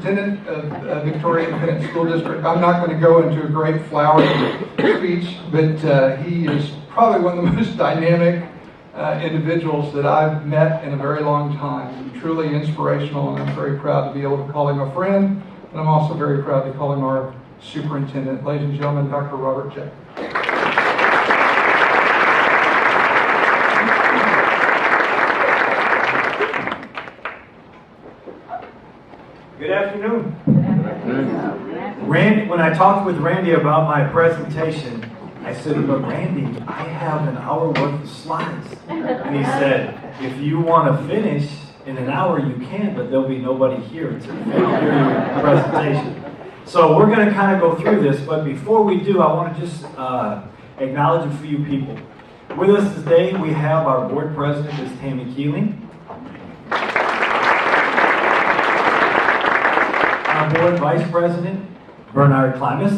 superintendent of Victoria Independent School District. I'm not going to go into a great flowery speech, but he is probably one of the most dynamic individuals that I've met in a very long time. Truly inspirational, and I'm very proud to be able to call him a friend, and I'm also very proud to call him our superintendent. Ladies and gentlemen, Dr. Robert Jaklich. Good afternoon. Randy, when I talked with Randy about my presentation, I said, but Randy, I have an hour worth of slides. And he said, if you want to finish in an hour, you can, but there'll be nobody here to hear your presentation. So we're going to kind of go through this, but before we do, I want to just acknowledge a few people. With us today, we have our board president, Ms. Tammy Keeling. Our board vice president, Bernard Klimas.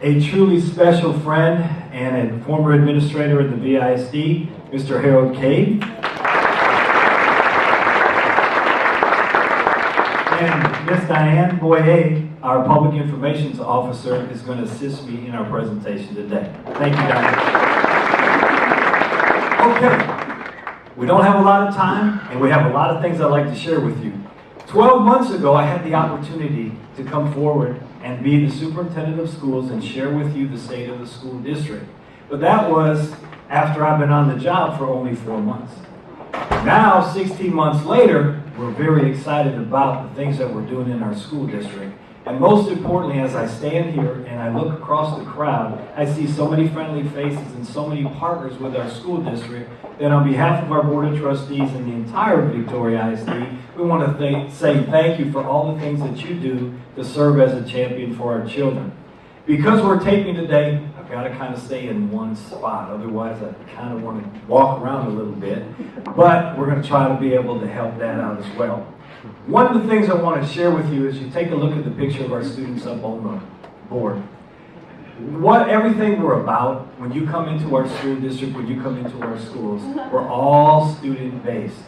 A truly special friend and a former administrator at the VISD, Mr. Harold Cade. And Ms. Diane Boyer, our public information officer, is going to assist me in our presentation today. Thank you, Diane. Okay. We don't have a lot of time, and we have a lot of things I'd like to share with you. 12 months ago, I had the opportunity to come forward and be the superintendent of schools and share with you the state of the school district. But that was after I've been on the job for only 4 months. Now, 16 months later, we're very excited about the things that we're doing in our school district. And most importantly, as I stand here and I look across the crowd, I see so many friendly faces and so many partners with our school district that on behalf of our Board of Trustees and the entire Victoria ISD, we want to say thank you for all the things that you do to serve as a champion for our children. Because we're taping today, I've got to kind of stay in one spot. Otherwise, I kind of want to walk around a little bit. But we're going to try to be able to help that out as well. One of the things I want to share with you is you take a look at the picture of our students up on the board. Everything we're about, when you come into our school district, when you come into our schools, we're all student-based.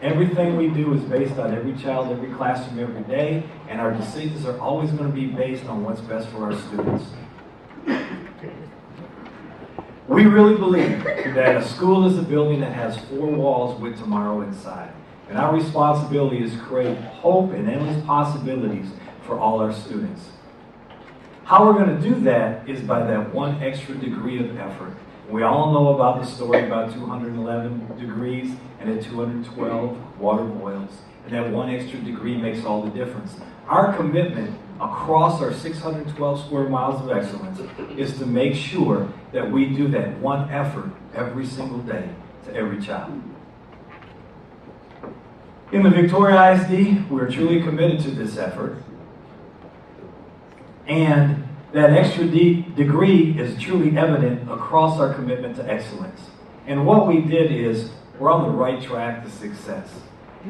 Everything we do is based on every child, every classroom, every day, and our decisions are always going to be based on what's best for our students. We really believe that a school is a building that has 4 walls with tomorrow inside. And our responsibility is to create hope and endless possibilities for all our students. How we're going to do that is by that one extra degree of effort. We all know about the story about 211 degrees and at 212 water boils. And that one extra degree makes all the difference. Our commitment across our 612 square miles of excellence is to make sure that we do that one effort every single day to every child. In the Victoria ISD, we're truly committed to this effort. And that extra degree is truly evident across our commitment to excellence. And what we did is, we're on the right track to success.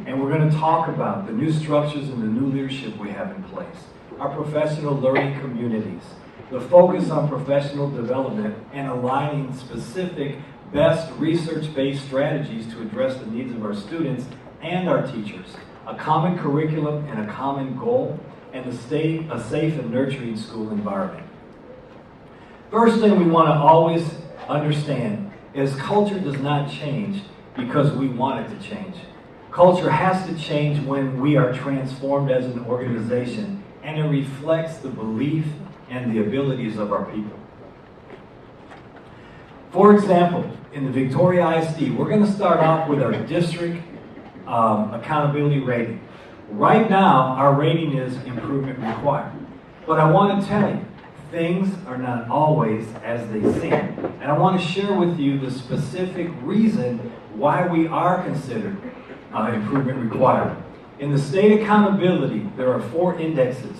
And we're going to talk about the new structures and the new leadership we have in place, our professional learning communities, the focus on professional development, and aligning specific best research-based strategies to address the needs of our students and our teachers, a common curriculum and a common goal, and to stay a safe and nurturing school environment. First thing we want to always understand is culture does not change because we want it to change. Culture has to change when we are transformed as an organization, and it reflects the belief and the abilities of our people. For example, in the Victoria ISD, we're going to start off with our district accountability rating. Right now, our rating is improvement required. But I want to tell you, things are not always as they seem. And I want to share with you the specific reason why we are considered improvement required. In the state accountability, there are 4 indexes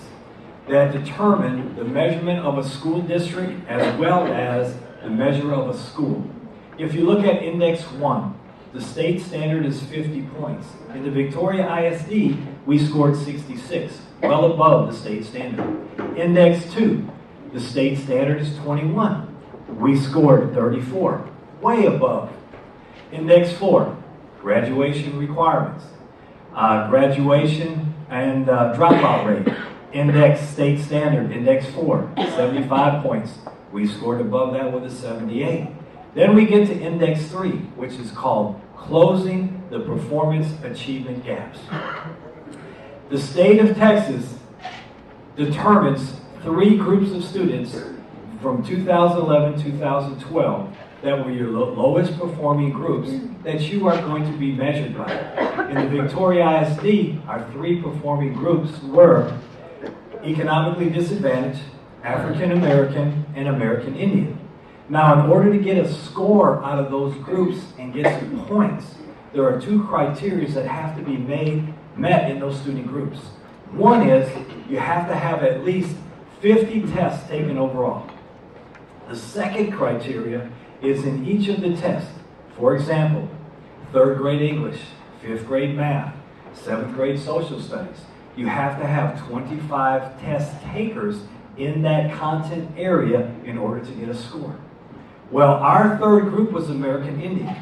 that determine the measurement of a school district as well as the measure of a school. If you look at Index 1, the state standard is 50 points. In the Victoria ISD, we scored 66, well above the state standard. Index 2, the state standard is 21. We scored 34, way above. Index 4, graduation requirements, graduation and dropout rate, index state standard, index 4, 75 points. We scored above that with a 78. Then we get to index 3, which is called closing the performance achievement gaps. The state of Texas determines 3 groups of students from 2011-2012 that were your lowest performing groups that you are going to be measured by. In the Victoria ISD, our 3 performing groups were economically disadvantaged, African American, and American Indian. Now, in order to get a score out of those groups and get some points, there are 2 criteria that have to be met in those student groups. One is you have to have at least 50 tests taken overall. The second criteria is in each of the tests. For example, 3rd grade English, 5th grade math, 7th grade social studies. You have to have 25 test takers in that content area in order to get a score. Well, our 3rd group was American Indian.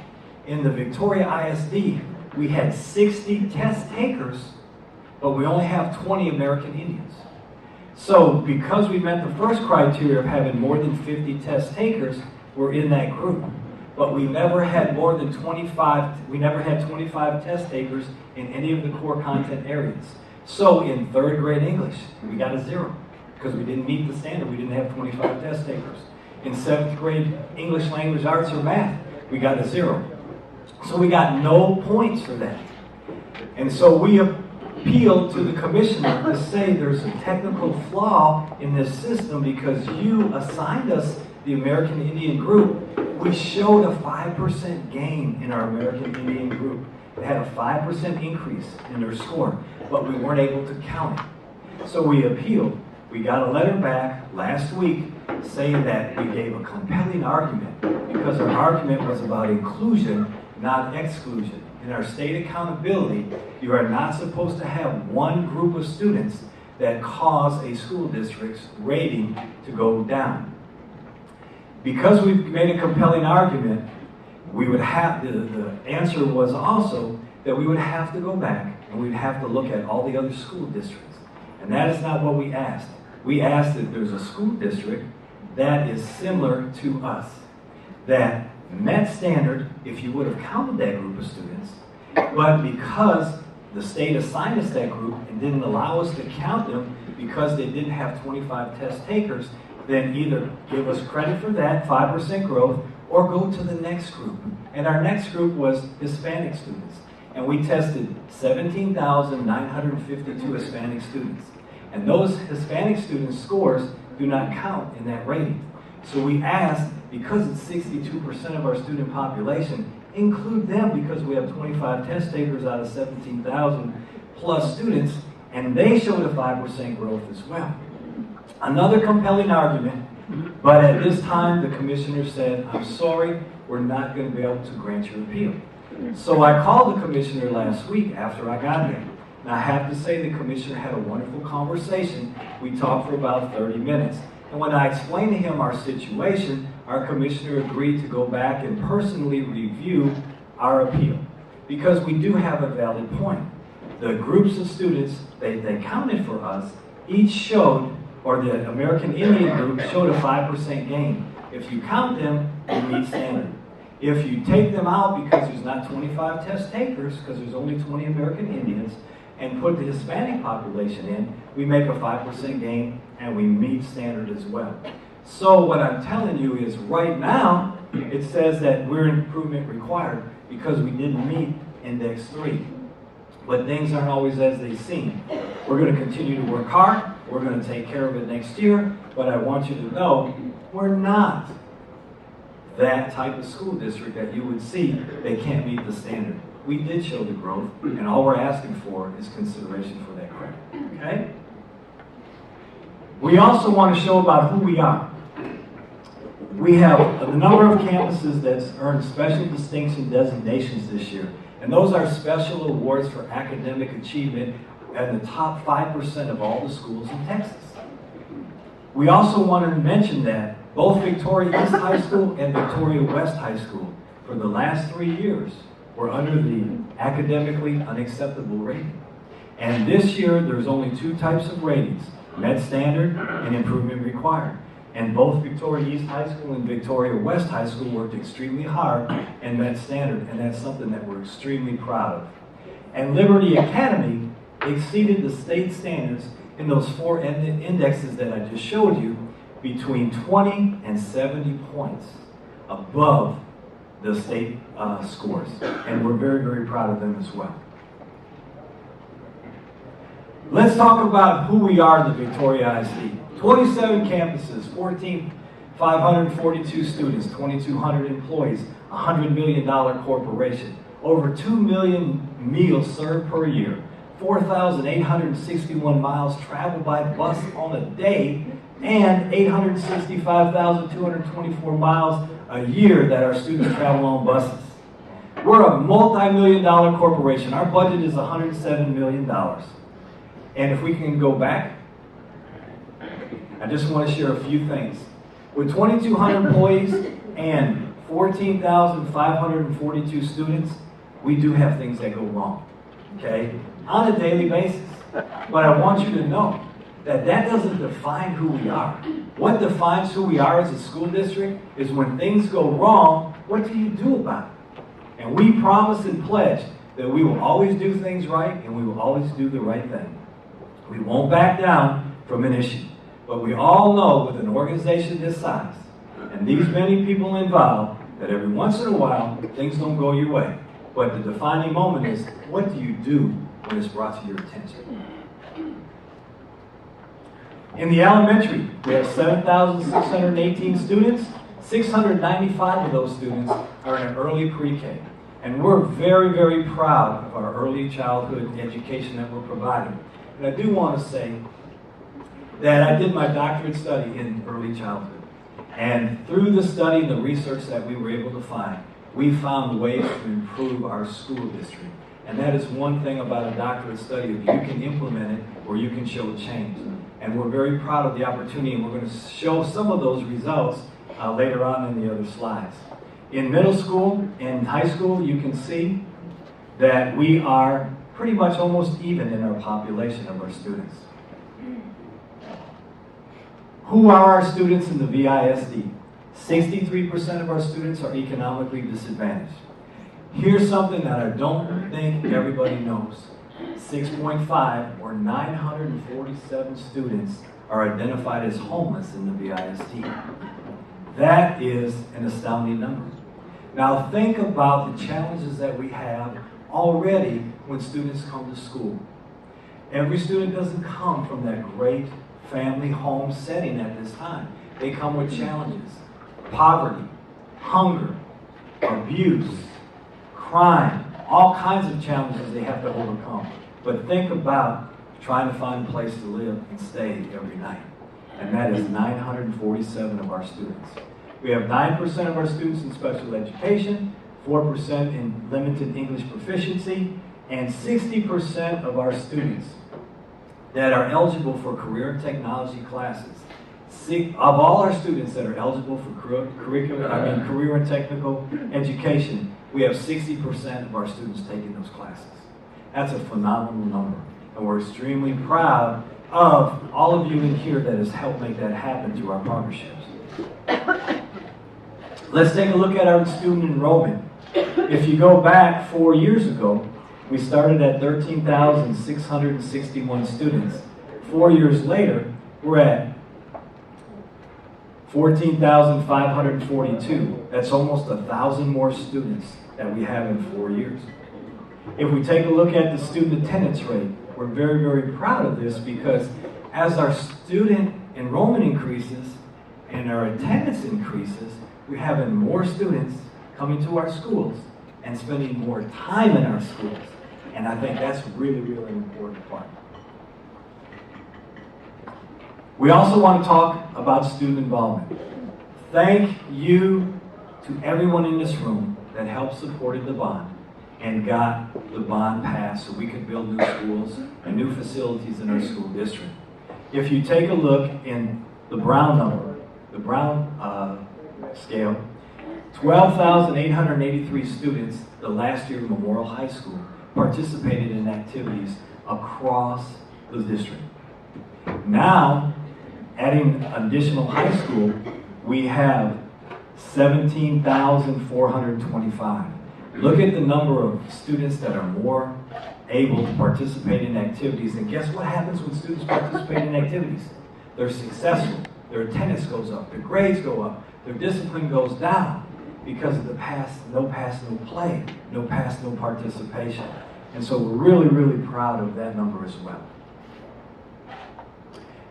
In the Victoria ISD, we had 60 test takers, but we only have 20 American Indians. So because we met the first criteria of having more than 50 test takers, we're in that group. But we never had more than 25, we never had 25 test takers in any of the core content areas. So in 3rd grade English, we got a 0 because we didn't meet the standard. We didn't have 25 test takers. In 7th grade English language arts or math, we got a 0. So we got no points for that. And so we appealed to the commissioner to say there's a technical flaw in this system because you assigned us the American Indian group. We showed a 5% gain in our American Indian group. They had a 5% increase in their score, but we weren't able to count it. So we appealed. We got a letter back last week saying that we gave a compelling argument because our argument was about inclusion, not exclusion. In our state accountability, you are not supposed to have one group of students that cause a school district's rating to go down. Because we've made a compelling argument, we would have, the answer was also that we would have to go back and we'd have to look at all the other school districts. And that is not what we asked. We asked that there's a school district that is similar to us, that met standard if you would have counted that group of students, but because the state assigned us that group and didn't allow us to count them because they didn't have 25 test takers, then either give us credit for that, 5% growth, or go to the next group. And our next group was Hispanic students. And we tested 17,952 Hispanic students. And those Hispanic students' scores do not count in that rating. So we asked, because it's 62% of our student population, include them because we have 25 test takers out of 17,000 plus students, and they showed a 5% growth as well. Another compelling argument, but at this time the commissioner said, I'm sorry, we're not going to be able to grant your appeal. So I called the commissioner last week after I got there. And I have to say the commissioner had a wonderful conversation. We talked for about 30 minutes. And when I explained to him our situation, our commissioner agreed to go back and personally review our appeal. Because we do have a valid point. The groups of students, they counted for us, each showed, or the American Indian group showed a 5% gain. If you count them, you meet standard. If you take them out because there's not 25 test takers, because there's only 20 American Indians, and put the Hispanic population in, we make a 5% gain and we meet standard as well. So what I'm telling you is right now, it says that we're improvement required because we didn't meet index 3. But things aren't always as they seem. We're going to continue to work hard. We're going to take care of it next year. But I want you to know, we're not that type of school district that you would see they can't meet the standard. We did show the growth, and all we're asking for is consideration for that credit. Okay? We also want to show about who we are. We have a number of campuses that's earned special distinction designations this year, and those are special awards for academic achievement at the top 5% of all the schools in Texas. We also want to mention that both Victoria East High School and Victoria West High School, for the last 3 years, were under the academically unacceptable rating. And this year, there's only two types of ratings, Met Standard and Improvement Required. And both Victoria East High School and Victoria West High School worked extremely hard and met standard, and that's something that we're extremely proud of. And Liberty Academy exceeded the state standards in those four indexes that I just showed you, between 20 and 70 points above the state scores. And we're very, very proud of them as well. Let's talk about who we are in the Victoria ISD. 27 campuses, 542 students, 2,200 employees, $100 million corporation, over 2 million meals served per year, 4,861 miles traveled by bus on a day, and 865,224 miles a year that our students travel on buses. We're a multi-million-dollar corporation. Our budget is $107 million. And if we can go back, I just want to share a few things. With 2,200 employees and 14,542 students, we do have things that go wrong, okay, on a daily basis. But I want you to know that that doesn't define who we are. What defines who we are as a school district is when things go wrong, what do you do about it? And we promise and pledge that we will always do things right and we will always do the right thing. We won't back down from an issue. But we all know with an organization this size and these many people involved that every once in a while things don't go your way. But the defining moment is, what do you do when it's brought to your attention? In the elementary, we have 7,618 students. 695 of those students are in early pre-K. And we're very, very proud of our early childhood education that we're providing. And I do want to say that I did my doctorate study in early childhood. And through the study and the research that we were able to find, we found ways to improve our school district. And that is one thing about a doctorate study, you can implement it or you can show change. And we're very proud of the opportunity, and we're going to show some of those results later on in the other slides. In middle school and high school, you can see that we are pretty much almost even in our population of our students. Who are our students in the VISD? 63% of our students are economically disadvantaged. Here's something that I don't think everybody knows. 6.5 or 947 students are identified as homeless in the VISD. That is an astounding number. Now think about the challenges that we have already when students come to school. Every student doesn't come from that great family home setting at this time. They come with challenges, poverty, hunger, abuse, crime, all kinds of challenges they have to overcome. But think about trying to find a place to live and stay every night. And that is 947 of our students. We have 9% of our students in special education, 4% in limited English proficiency, and 60% of our students that are eligible for career and technology classes. Of all our students that are eligible for career and technical education, we have 60% of our students taking those classes. That's a phenomenal number, and we're extremely proud of all of you in here that has helped make that happen through our partnerships. Let's take a look at our student enrollment. If you go back 4 years ago, we started at 13,661 students. 4 years later, we're at 14,542. That's almost 1,000 more students that we have in 4 years. If we take a look at the student attendance rate, we're very, very proud of this because as our student enrollment increases and our attendance increases, we're having more students coming to our schools and spending more time in our schools. And I think that's really, really an important part. We also want to talk about student involvement. Thank you to everyone in this room that helped supported the bond and got the bond passed so we could build new schools and new facilities in our school district. If you take a look in the brown number, the brown scale, 12,883 students the last year of Memorial High School participated in activities across the district. Now, adding additional high school, we have 17,425. Look at the number of students that are more able to participate in activities, and guess what happens when students participate in activities? They're successful, their attendance goes up, their grades go up, their discipline goes down because of the no pass, no play, no pass, no participation. And so we're really, really proud of that number as well.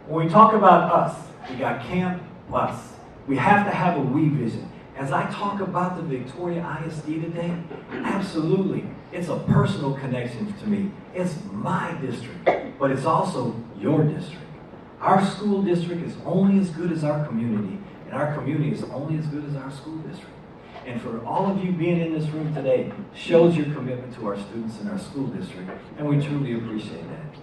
When we talk about us, we got Camp Us. We have to have a we vision. As I talk about the Victoria ISD today, absolutely, it's a personal connection to me. It's my district, but it's also your district. Our school district is only as good as our community, and our community is only as good as our school district. And for all of you being in this room today shows your commitment to our students and our school district, and we truly appreciate that.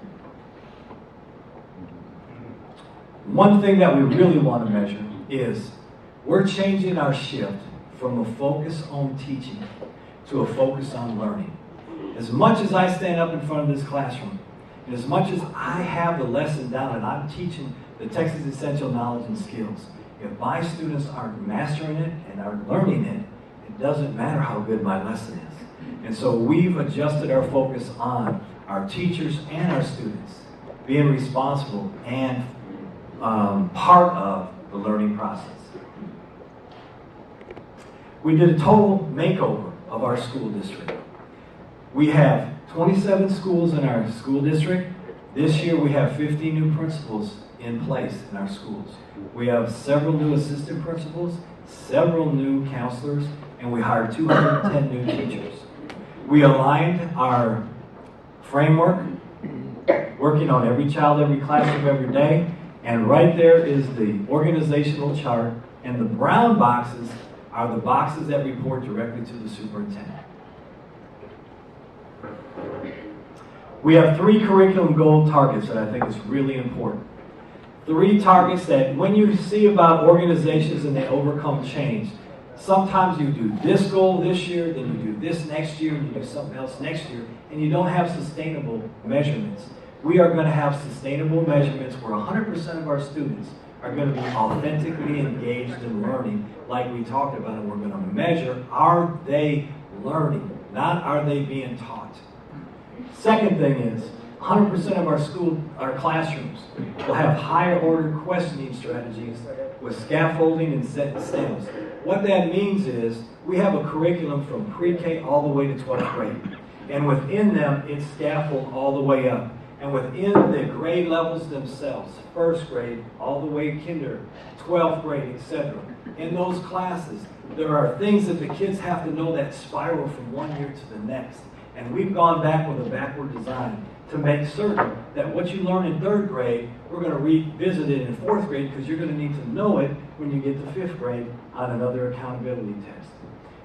One thing that we really want to measure is we're changing our shift from a focus on teaching to a focus on learning. As much as I stand up in front of this classroom, and as much as I have the lesson down and I'm teaching the Texas Essential Knowledge and Skills, if my students aren't mastering it and aren't learning it, it doesn't matter how good my lesson is. And so we've adjusted our focus on our teachers and our students being responsible and part of the learning process. We did a total makeover of our school district. We have 27 schools in our school district. This year we have 50 new principals in place in our schools. We have several new assistant principals, several new counselors, and we hired 210 new teachers. We aligned our framework, working on every child, every classroom, every day, and right there is the organizational chart, and the brown boxes are the boxes that report directly to the superintendent. We have 3 curriculum goal targets that I think is really important. 3 targets that when you see about organizations and they overcome change, sometimes you do this goal this year, then you do this next year, and you do something else next year, and you don't have sustainable measurements. We are going to have sustainable measurements where 100% of our students are going to be authentically engaged in learning like we talked about, and we're going to measure, are they learning, not are they being taught. Second thing is, 100% of our classrooms will have higher order questioning strategies with scaffolding and set stems. What that means is, we have a curriculum from pre-K all the way to 12th grade. And within them, it's scaffolded all the way up. And within the grade levels themselves, first grade, all the way kinder, 12th grade, etc. In those classes, there are things that the kids have to know that spiral from one year to the next. And we've gone back with a backward design to make certain that what you learn in 3rd grade, we're going to revisit it in 4th grade because you're going to need to know it when you get to 5th grade on another accountability test.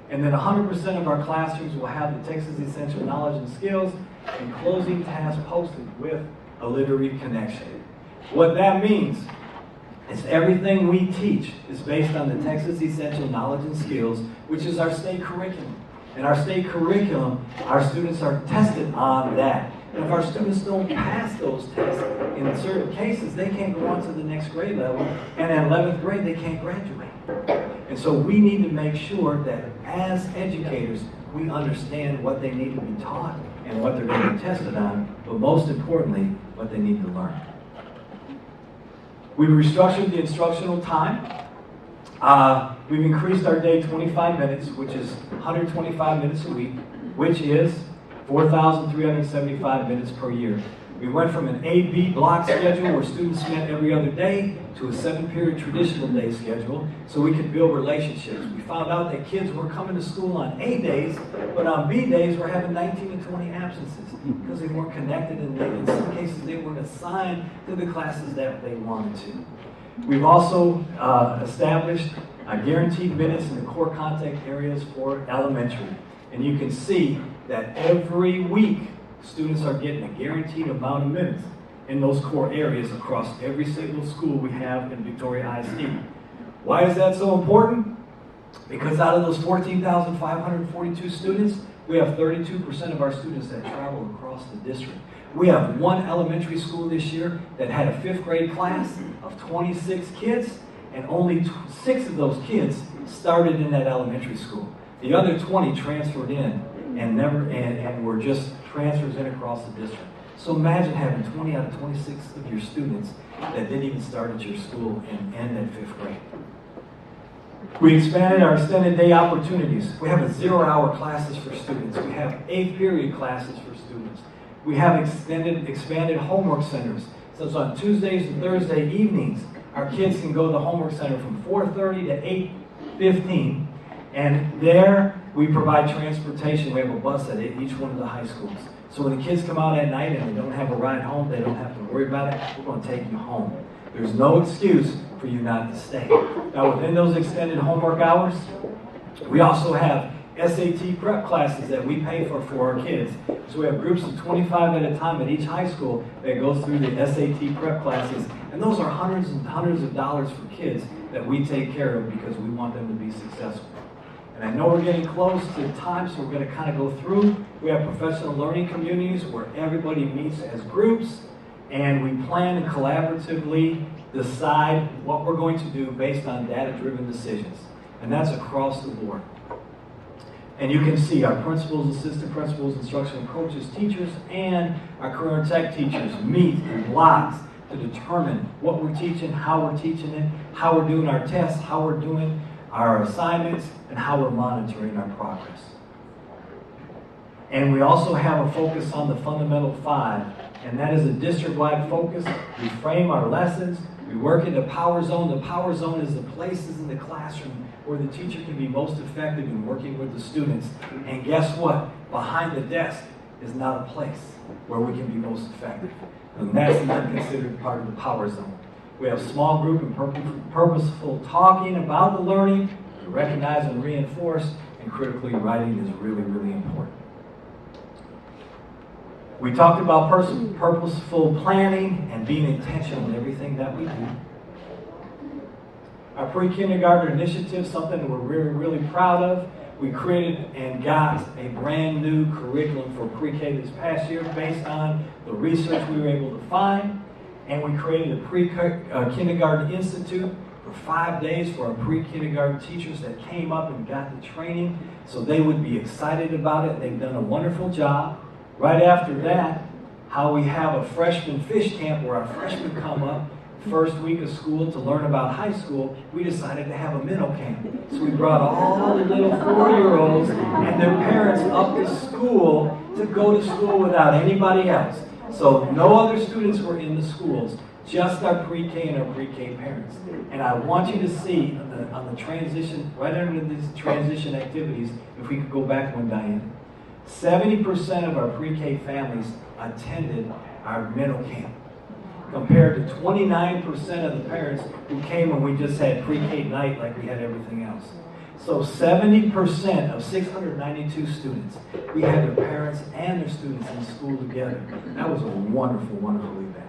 And then 100% of our classrooms will have the Texas Essential Knowledge and Skills and closing tasks posted with a literary connection. What that means is everything we teach is based on the Texas Essential Knowledge and Skills, which is our state curriculum. And our state curriculum, our students are tested on that. And if our students don't pass those tests, in certain cases, they can't go on to the next grade level, and at 11th grade, they can't graduate. And so we need to make sure that as educators, we understand what they need to be taught and what they're going to be tested on, but most importantly, what they need to learn. We've restructured the instructional time. We've increased our day 25 minutes, which is 125 minutes a week, which is 4,375 minutes per year. We went from an A-B block schedule where students met every other day to a 7-period traditional day schedule so we could build relationships. We found out that kids were coming to school on A days, but on B days we're having 19 to 20 absences because they weren't connected and in some cases they weren't assigned to the classes that they wanted to. We've also established guaranteed minutes in the core contact areas for elementary. And you can see that every week students are getting a guaranteed amount of minutes in those core areas across every single school we have in Victoria ISD. Why is that so important? Because out of those 14,542 students, we have 32% of our students that travel across the district. We have one elementary school this year that had a 5th grade class of 26 kids, and only 6 of those kids started in that elementary school. The other 20 transferred in and were just transfers in across the district. So imagine having 20 out of 26 of your students that didn't even start at your school and end at 5th grade. We expanded our extended day opportunities. We have 0-hour classes for students. We have 8th period classes for students. We have expanded homework centers. So it's on Tuesdays and Thursday evenings. Our kids can go to the homework center from 4:30 to 8:15. And there we provide transportation. We have a bus at each one of the high schools. So when the kids come out at night and they don't have a ride home, they don't have to worry about it. We're going to take you home. There's no excuse for you not to stay. Now within those extended homework hours, we also have SAT prep classes that we pay for our kids. So we have groups of 25 at a time at each high school that goes through the SAT prep classes. And those are hundreds and hundreds of dollars for kids that we take care of because we want them to be successful. And I know we're getting close to time, so we're going to kind of go through. We have professional learning communities where everybody meets as groups, and we plan and collaboratively decide what we're going to do based on data-driven decisions. And that's across the board. And you can see our principals, assistant principals, instructional coaches, teachers, and our career and tech teachers meet in blocks to determine what we're teaching, how we're teaching it, how we're doing our tests, how we're doing our assignments, and how we're monitoring our progress. And we also have a focus on the Fundamental 5, and that is a district-wide focus. We frame our lessons. We work in the power zone. The power zone is the places in the classroom where the teacher can be most effective in working with the students. And guess what? Behind the desk is not a place where we can be most effective. And that's not considered part of the power zone. We have small group and purposeful talking about the learning, to recognize and reinforce, and critically writing is really, really important. We talked about purposeful planning and being intentional in everything that we do. Our pre-kindergarten initiative, something that we're really, really proud of. We created and got a brand new curriculum for pre-K this past year based on the research we were able to find. And we created a pre-kindergarten institute for 5 days for our pre-kindergarten teachers that came up and got the training so they would be excited about it. They've done a wonderful job. Right after that, how we have a freshman fish camp where our freshmen come up first week of school to learn about high school. We decided to have a minnow camp. So we brought all the little 4-year-olds and their parents up to school to go to school without anybody else. So no other students were in the schools, just our pre-K and our pre-K parents. And I want you to see on the transition, right under these transition activities, if we could go back one, Diane, 70% of our pre-K families attended our minnow camp, compared to 29% of the parents who came when we just had pre-K night like we had everything else. So 70% of 692 students, we had their parents and their students in school together. That was a wonderful, wonderful event.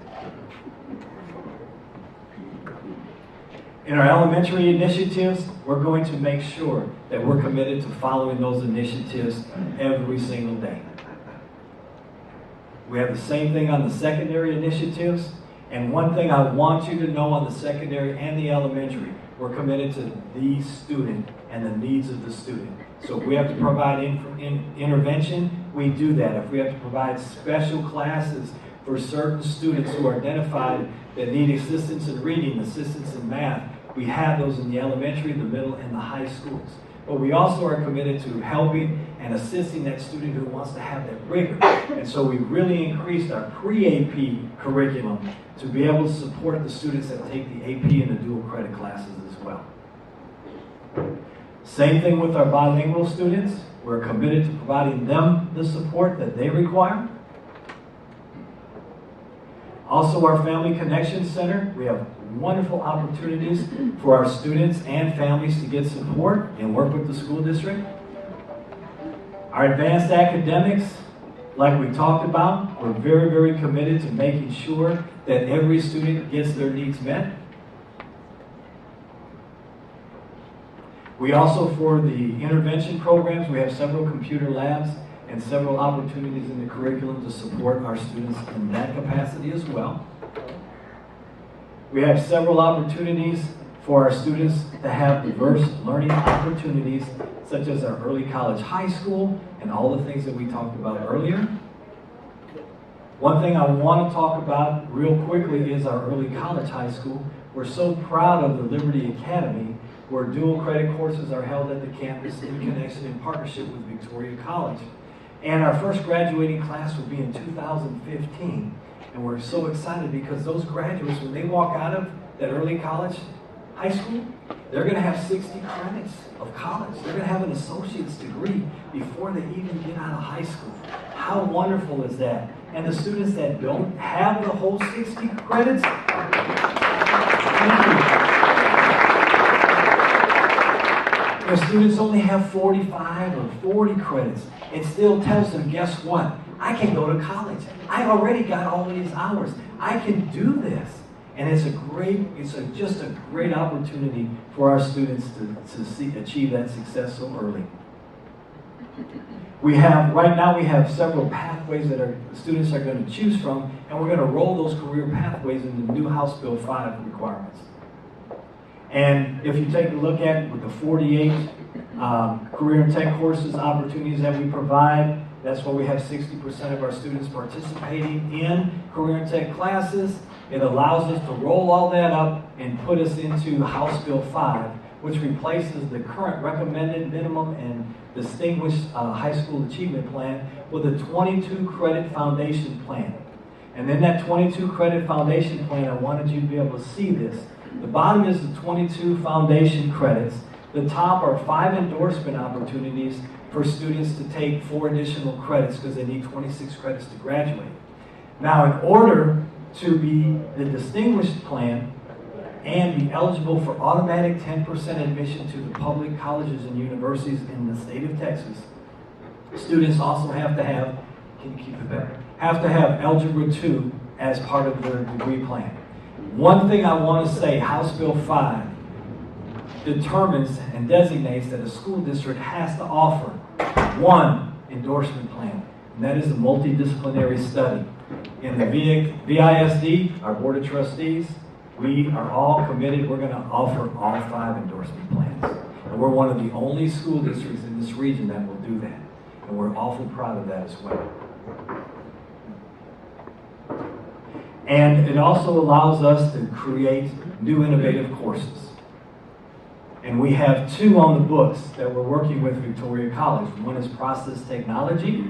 In our elementary initiatives, we're going to make sure that we're committed to following those initiatives every single day. We have the same thing on the secondary initiatives. And one thing I want you to know on the secondary and the elementary, we're committed to the student and the needs of the student. So if we have to provide intervention, we do that. If we have to provide special classes for certain students who are identified that need assistance in reading, assistance in math, we have those in the elementary, the middle, and the high schools. But we also are committed to helping and assisting that student who wants to have that rigor. And so we really increased our pre-AP curriculum to be able to support the students that take the AP and the dual credit classes as well. Same thing with our bilingual students. We're committed to providing them the support that they require. Also, our Family Connection Center, we have wonderful opportunities for our students and families to get support and work with the school district. Our advanced academics, like we talked about, we're very, very committed to making sure that every student gets their needs met. We also, for the intervention programs, we have several computer labs and several opportunities in the curriculum to support our students in that capacity as well. We have several opportunities for our students to have diverse learning opportunities, such as our early college high school and all the things that we talked about earlier. One thing I want to talk about real quickly is our early college high school. We're so proud of the Liberty Academy, where dual credit courses are held at the campus in connection and partnership with Victoria College. And our first graduating class will be in 2015. And we're so excited because those graduates, when they walk out of that early college high school, they're going to have 60 credits of college. They're going to have an associate's degree before they even get out of high school. How wonderful is that? And the students that don't have the whole 60 credits, thank you. The students only have 45 or 40 credits. It still tells them, guess what? I can go to college. I've already got all of these hours. I can do this. And it's just a great opportunity for our students to achieve that success so early. Right now we have several pathways that our students are going to choose from, and we're going to roll those career pathways into the new House Bill 5 requirements. And if you take a look at with the 48 career and tech courses opportunities that we provide, that's where we have 60% of our students participating in career and tech classes. It allows us to roll all that up and put us into House Bill 5, which replaces the current recommended minimum and distinguished high school achievement plan with a 22 credit foundation plan. And in that 22 credit foundation plan, I wanted you to be able to see this. The bottom is the 22 foundation credits. The top are 5 endorsement opportunities for students to take 4 additional credits because they need 26 credits to graduate. Now, in order to be the distinguished plan and be eligible for automatic 10% admission to the public colleges and universities in the state of Texas, students also have to have, can you keep it better? Have to have Algebra 2 as part of their degree plan. One thing I want to say, House Bill 5 determines and designates that a school district has to offer one endorsement plan, and that is a multidisciplinary study. In the VISD, our Board of Trustees, we are all committed. We're going to offer all 5 endorsement plans. And we're one of the only school districts in this region that will do that. And we're awful proud of that as well. And it also allows us to create new innovative courses. And we have 2 on the books that we're working with Victoria College. One is process technology.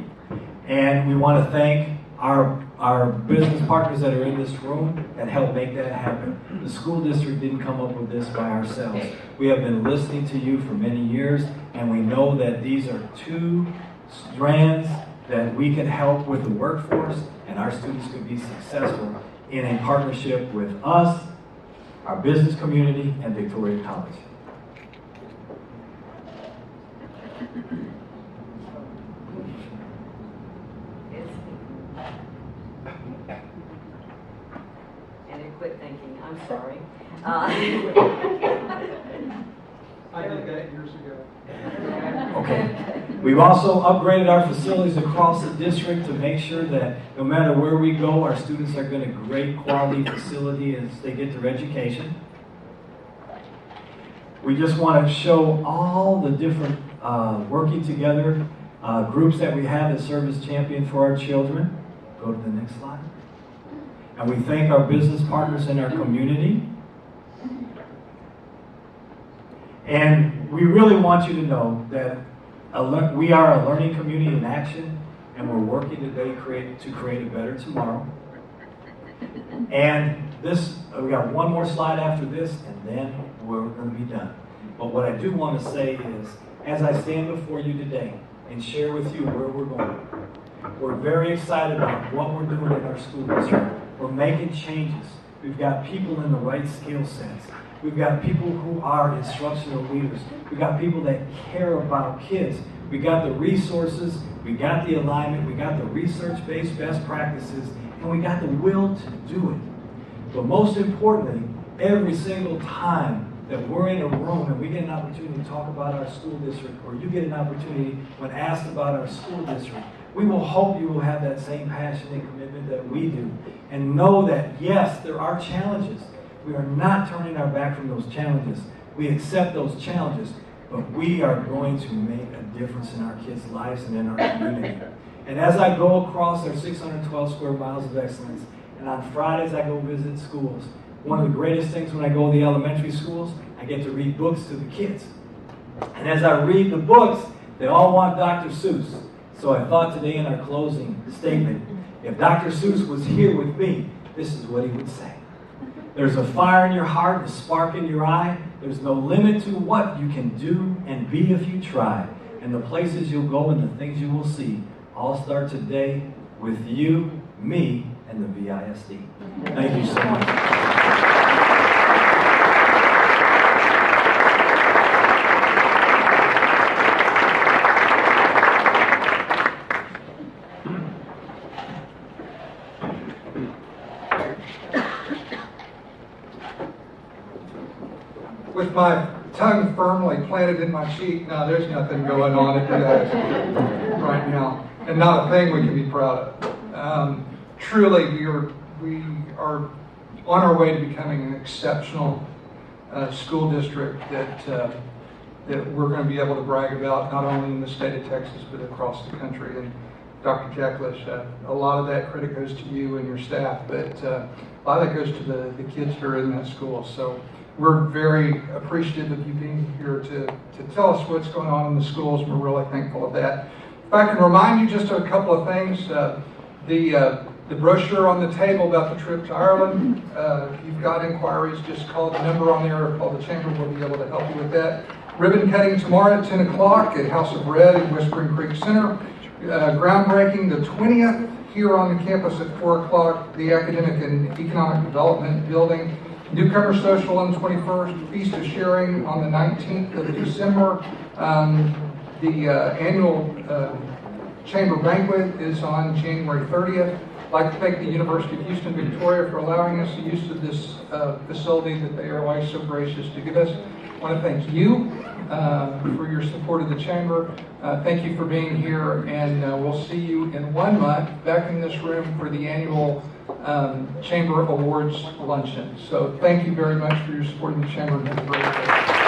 And we want to thank our business partners that are in this room that helped make that happen. The school district didn't come up with this by ourselves. We have been listening to you for many years, and we know that these are 2 strands that we can help with the workforce, and our students could be successful in a partnership with us, our business community, and Victoria College. Quit thinking. I'm sorry. I did that years ago. Okay. We've also upgraded our facilities across the district to make sure that no matter where we go, our students are getting a great quality facility as they get their education. We just want to show all the different working together groups that we have that serve as champion for our children. Go to the next slide. And we thank our business partners in our community. And we really want you to know that we are a learning community in action, and we're working today to create a better tomorrow. And we got one more slide after this, and then we're going to be done. But what I do want to say is, as I stand before you today and share with you where we're going, we're very excited about what we're doing in our school district. We're making changes. We've got people in the right skill sets. We've got people who are instructional leaders. We've got people that care about kids. We got the resources, we got the alignment, we got the research-based best practices, and we got the will to do it. But most importantly, every single time that we're in a room and we get an opportunity to talk about our school district, or you get an opportunity when asked about our school district, we will hope you will have that same passion and commitment that we do. And know that, yes, there are challenges. We are not turning our back from those challenges. We accept those challenges, but we are going to make a difference in our kids' lives and in our community. And as I go across our 612 square miles of excellence, and on Fridays I go visit schools, one of the greatest things when I go to the elementary schools, I get to read books to the kids. And as I read the books, they all want Dr. Seuss. So I thought today in our closing statement, if Dr. Seuss was here with me, this is what he would say. There's a fire in your heart, a spark in your eye. There's no limit to what you can do and be if you try. And the places you'll go and the things you will see all start today with you, me, and the VISD. Thank you so much. With my tongue firmly planted in my cheek, no, there's nothing going on at VISD right now, and not a thing we can be proud of. Truly, we are on our way to becoming an exceptional school district that we're going to be able to brag about, not only in the state of Texas, but across the country. And Dr. Jaklich, a lot of that credit goes to you and your staff, but a lot of that goes to the kids who are in that school. So we're very appreciative of you being here to tell us what's going on in the schools, and we're really thankful of that. If I can remind you just of a couple of things, the brochure on the table about the trip to Ireland, if you've got inquiries, just call the number on there or call the chamber. We'll be able to help you with that. Ribbon cutting tomorrow at 10 o'clock at House of Red in Whispering Creek Center. Groundbreaking the 20th here on the campus at 4 o'clock, the Academic and Economic Development Building. Newcomer Social on the 21st, Feast of Sharing on the 19th of December. The annual Chamber Banquet is on January 30th. I'd like to thank the University of Houston, Victoria for allowing us the use of this facility that they are always so gracious to give us. I want to thank you for your support of the Chamber. Thank you for being here, and we'll see you in 1 month back in this room for the annual Chamber Awards Luncheon. So thank you very much for your support of the Chamber, and have a great day.